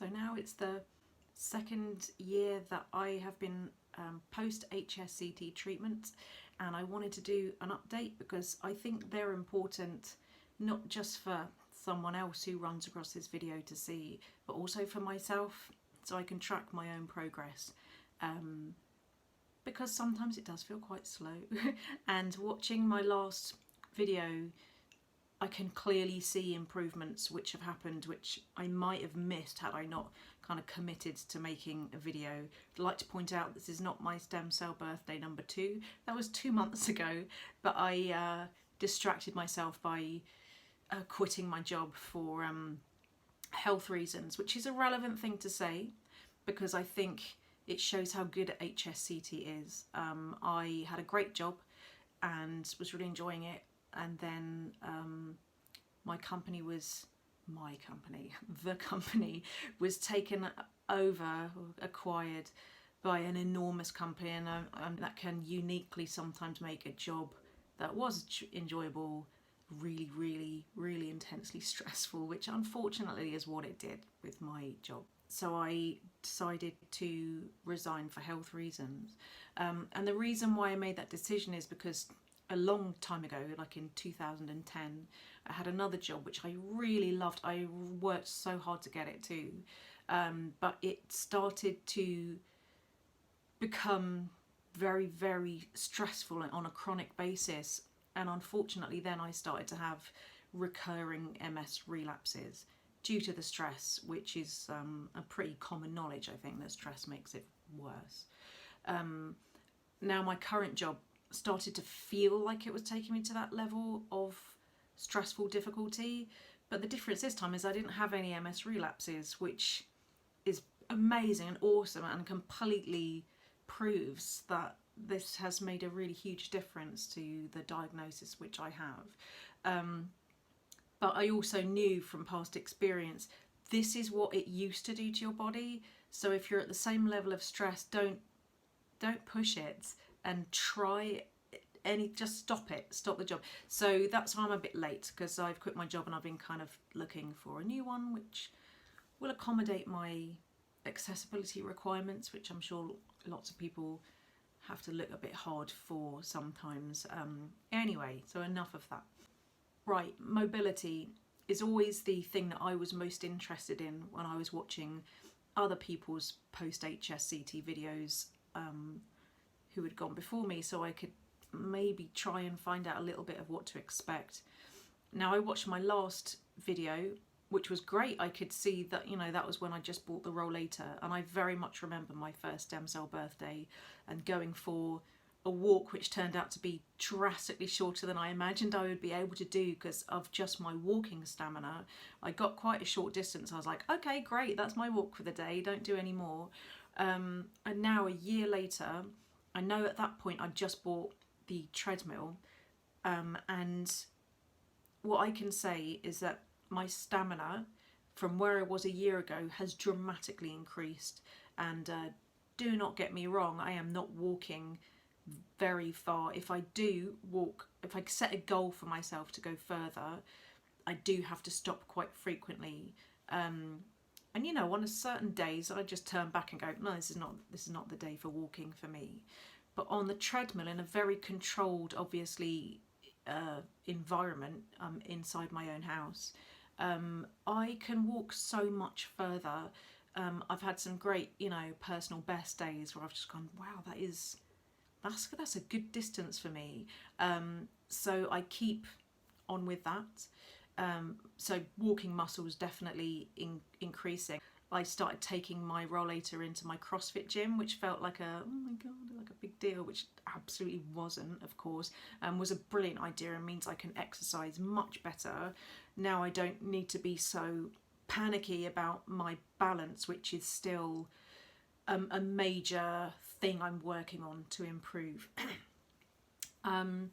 So now it's the second year that I have been post Hsct treatment, and I wanted to do an update because I think they're important not just for someone else who runs across this video to see, but also for myself, so I can track my own progress, because sometimes it does feel quite slow. And watching my last video, I can clearly see improvements which have happened, which I might have missed had I not kind of committed to making a video. I'd like to point out this is not my stem cell birthday number 2. That was 2 months ago, but I distracted myself by quitting my job for health reasons, which is a relevant thing to say because I think it shows how good Hsct is. I had a great job and was really enjoying it, and then the company was taken over or acquired by an enormous company, and that can uniquely sometimes make a job that was enjoyable really, really, really intensely stressful, which unfortunately is what it did with my job. So I decided to resign for health reasons. And the reason why I made that decision is because a long time ago, like in 2010, I had another job which I really loved. I worked so hard to get it too. But it started to become very, very stressful on a chronic basis. And unfortunately then I started to have recurring MS relapses due to the stress, which is a pretty common knowledge, I think, that stress makes it worse. Now my current job started to feel like it was taking me to that level of stressful difficulty, but the difference this time is I didn't have any MS relapses, which is amazing and awesome and completely proves that this has made a really huge difference to the diagnosis which I have. But I also knew from past experience this is what it used to do to your body. So if you're at the same level of stress, don't push it and try just stop the job. So that's why I'm a bit late, because I've quit my job and I've been kind of looking for a new one which will accommodate my accessibility requirements, which I'm sure lots of people have to look a bit hard for sometimes. Anyway, so enough of that. Right, mobility is always the thing that I was most interested in when I was watching other people's post-Hsct videos who had gone before me, so I could maybe try and find out a little bit of what to expect. Now I watched my last video, which was great. I could see that, you know, that was when I just bought the rollator, and I very much remember my first stem cell birthday and going for a walk which turned out to be drastically shorter than I imagined I would be able to do because of just my walking stamina. I got quite a short distance. I was like, okay, great, that's my walk for the day, don't do any more. And now a year later, I know at that point I just bought the treadmill, and what I can say is that my stamina from where I was a year ago has dramatically increased. And do not get me wrong, I am not walking very far. If I do walk, if I set a goal for myself to go further, I do have to stop quite frequently. And you know, on a certain days I just turn back and go, no, this is not the day for walking for me. But on the treadmill, in a very controlled, obviously, environment inside my own house, I can walk so much further. I've had some great, you know, personal best days where I've just gone, wow, that's a good distance for me. So I keep on with that. So walking muscles definitely increasing. I started taking my rollator into my CrossFit gym, which felt like oh my god, like a big deal, which absolutely wasn't, of course, was a brilliant idea and means I can exercise much better. Now I don't need to be so panicky about my balance, which is still a major thing I'm working on to improve. And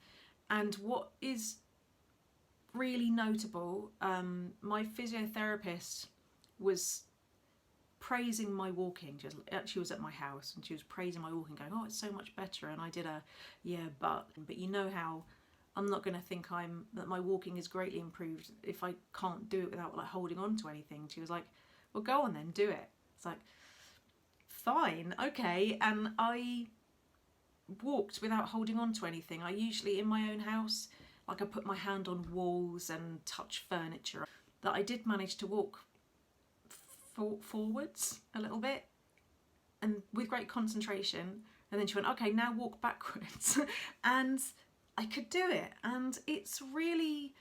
what is really notable, my physiotherapist was praising my walking. She was at my house and she was praising my walking, going, oh, it's so much better. And I did but you know how I'm not going to think that my walking is greatly improved if I can't do it without like holding on to anything. She was like, well, go on then, do it. It's like, fine, okay. And I walked without holding on to anything. I usually, in my own house, like I put my hand on walls and touch furniture, that I did manage to walk forwards a little bit and with great concentration. And then she went, okay, now walk backwards. And I could do it. And it's really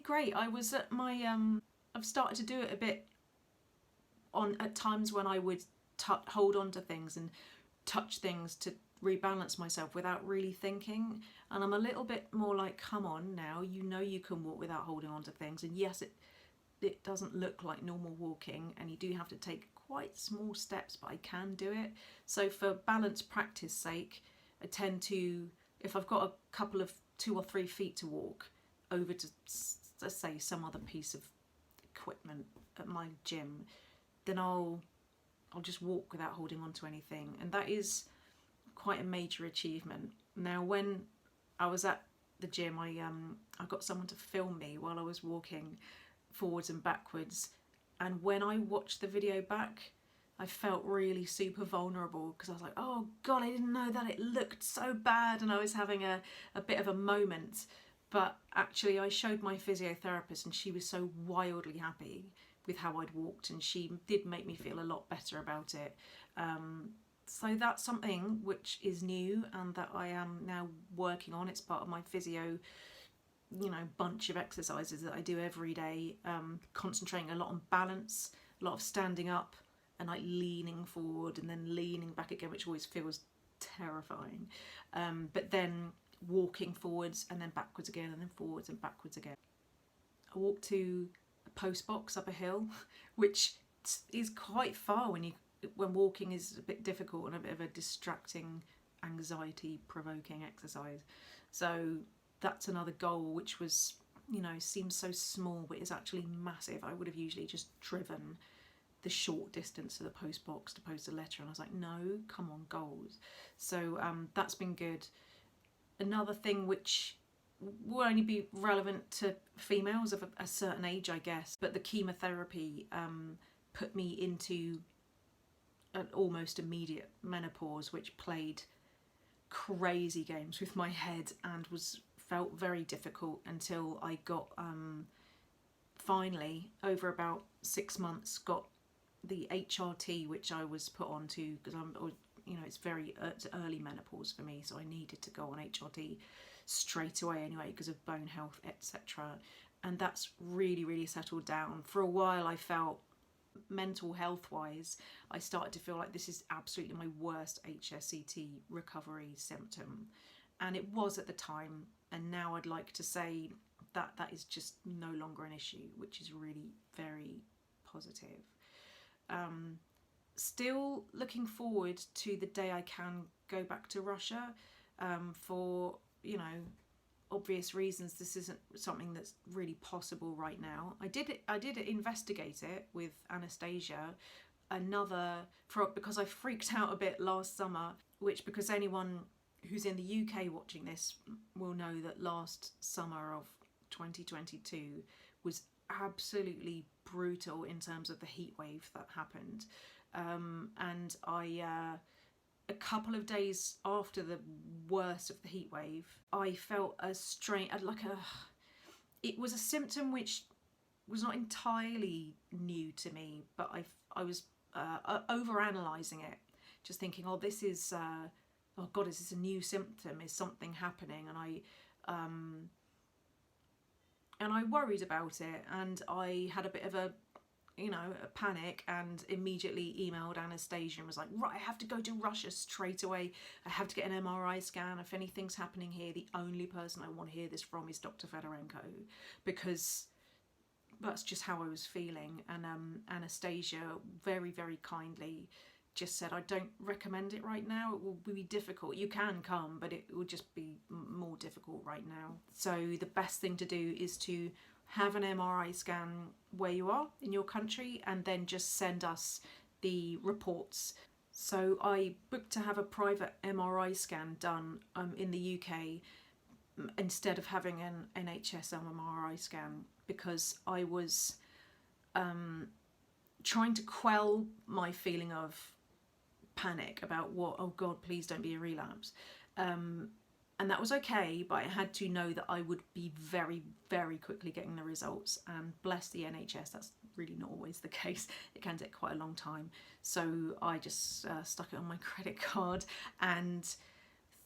great. I was at my, I've started to do it a bit at times when I would hold on to things and touch things to rebalance myself without really thinking. And I'm a little bit more like, come on now, you know you can walk without holding on to things. And yes, it doesn't look like normal walking, and you do have to take quite small steps, but I can do it. So for balance practice sake, I tend to, if I've got a couple of 2 or 3 feet to walk over to, let's say, some other piece of equipment at my gym, then I'll just walk without holding on to anything. And that is quite a major achievement. Now, when I was at the gym, I got someone to film me while I was walking forwards and backwards. And when I watched the video back, I felt really super vulnerable, because I was like, oh God, I didn't know that it looked so bad. And I was having a bit of a moment. But actually I showed my physiotherapist, and she was so wildly happy with how I'd walked, and she did make me feel a lot better about it. So that's something which is new and that I am now working on. It's part of my physio, bunch of exercises that I do every day, concentrating a lot on balance, a lot of standing up and like leaning forward and then leaning back again, which always feels terrifying. But then walking forwards and then backwards again, and then forwards and backwards again. I walked to a post box up a hill, which is quite far when walking is a bit difficult and a bit of a distracting, anxiety provoking exercise. So that's another goal, which was, seems so small, but is actually massive. I would have usually just driven the short distance to the post box to post a letter, and I was like, no, come on, goals. So that's been good. Another thing which will only be relevant to females of a certain age, I guess, but the chemotherapy put me into an almost immediate menopause, which played crazy games with my head and felt very difficult until I got finally, over about 6 months, got the HRT, which I was put onto because it's very early menopause for me, so I needed to go on HRT straight away anyway because of bone health, etc. And that's really, really settled down. For a while I felt, mental health wise, I started to feel like this is absolutely my worst Hsct recovery symptom, and it was at the time. And now I'd like to say that that is just no longer an issue, which is really very positive. Still looking forward to the day I can go back to Russia. For obvious reasons, this isn't something that's really possible right now. I did investigate it with Anastasia, because I freaked out a bit last summer, which, because anyone who's in the UK watching this will know that last summer of 2022 was absolutely brutal in terms of the heat wave that happened. And I a couple of days after the worst of the heat wave, I felt a strain, it was a symptom which was not entirely new to me, but I was overanalyzing it, just thinking, oh, this is, oh God, is this a new symptom? Is something happening? And I worried about it, and I had a bit of a panic, and immediately emailed Anastasia and was like, right, I have to go to Russia straight away. I have to get an MRI scan. If anything's happening here, the only person I want to hear this from is Dr. Fedorenko, because that's just how I was feeling. And Anastasia very, very kindly just said, I don't recommend it right now. It will be difficult. You can come, but it will just be more difficult right now. So the best thing to do is to have an MRI scan where you are in your country, and then just send us the reports. So I booked to have a private MRI scan done in the UK instead of having an NHS MRI scan, because I was trying to quell my feeling of panic about what, oh God, please don't be a relapse. And that was okay, but I had to know that I would be very, very quickly getting the results. And bless the NHS, that's really not always the case. It can take quite a long time. So I just stuck it on my credit card, and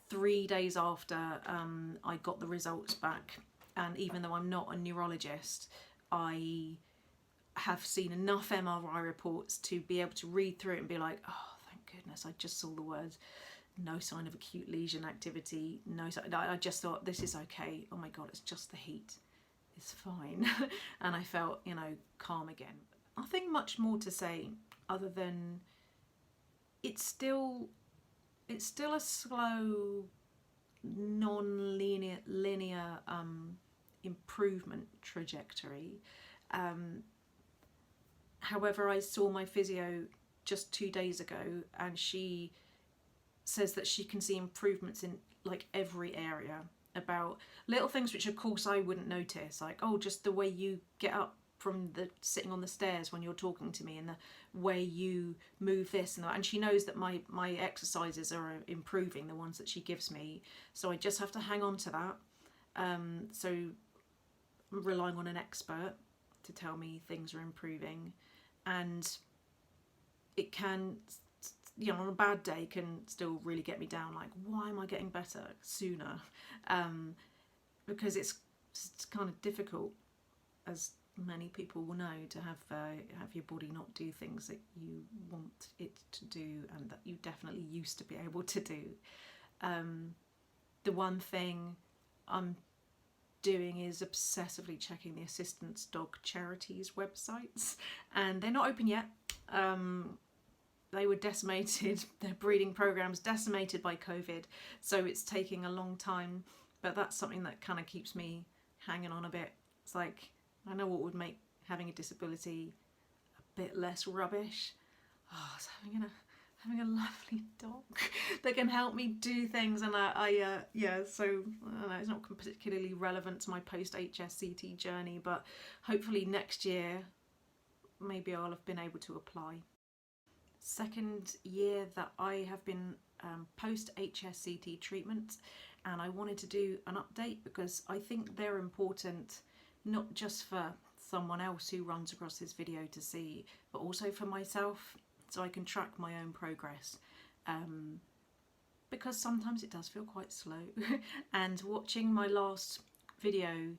3 days after I got the results back, and even though I'm not a neurologist, I have seen enough MRI reports to be able to read through it and be like, oh, thank goodness, I just saw the words, no sign of acute lesion activity, no sign. I just thought, this is okay, oh my God, it's just the heat, it's fine. And I felt, calm again. Nothing much more to say other than it's still a slow, non-linear improvement trajectory. However, I saw my physio just 2 days ago, and she says that she can see improvements in like every area, about little things which of course I wouldn't notice, like, oh, just the way you get up from the sitting on the stairs when you're talking to me, and the way you move this and that. And she knows that my exercises are improving, the ones that she gives me, so I just have to hang on to that. So I'm relying on an expert to tell me things are improving, and it can, on a bad day, can still really get me down, like, why am I getting better sooner? Because it's kind of difficult, as many people will know, to have your body not do things that you want it to do and that you definitely used to be able to do. The one thing I'm doing is obsessively checking the assistance dog charities websites, and they're not open yet. They were decimated, their breeding programs decimated by COVID, so it's taking a long time, but that's something that kind of keeps me hanging on a bit. It's like, I know what would make having a disability a bit less rubbish. Oh, it's having a lovely dog that can help me do things, and so I don't know, it's not particularly relevant to my post-Hsct journey, but hopefully next year maybe I'll have been able to apply. Second year that I have been post-Hsct treatment, and I wanted to do an update because I think they're important, not just for someone else who runs across this video to see, but also for myself, so I can track my own progress, because sometimes it does feel quite slow. And watching my last video,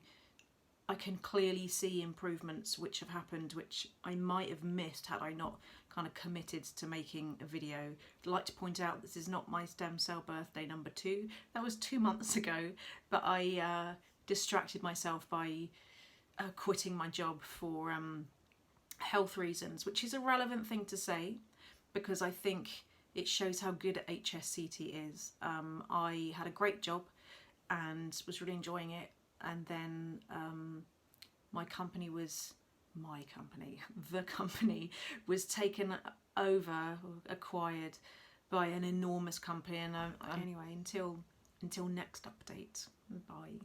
I can clearly see improvements which have happened, which I might have missed had I not kind of committed to making a video. I'd like to point out this is not my stem cell birthday number 2. That was 2 months ago, but I distracted myself by quitting my job for health reasons, which is a relevant thing to say because I think it shows how good Hsct is. I had a great job and was really enjoying it, and then the company was taken over, or acquired by an enormous company, and anyway, until next update, bye.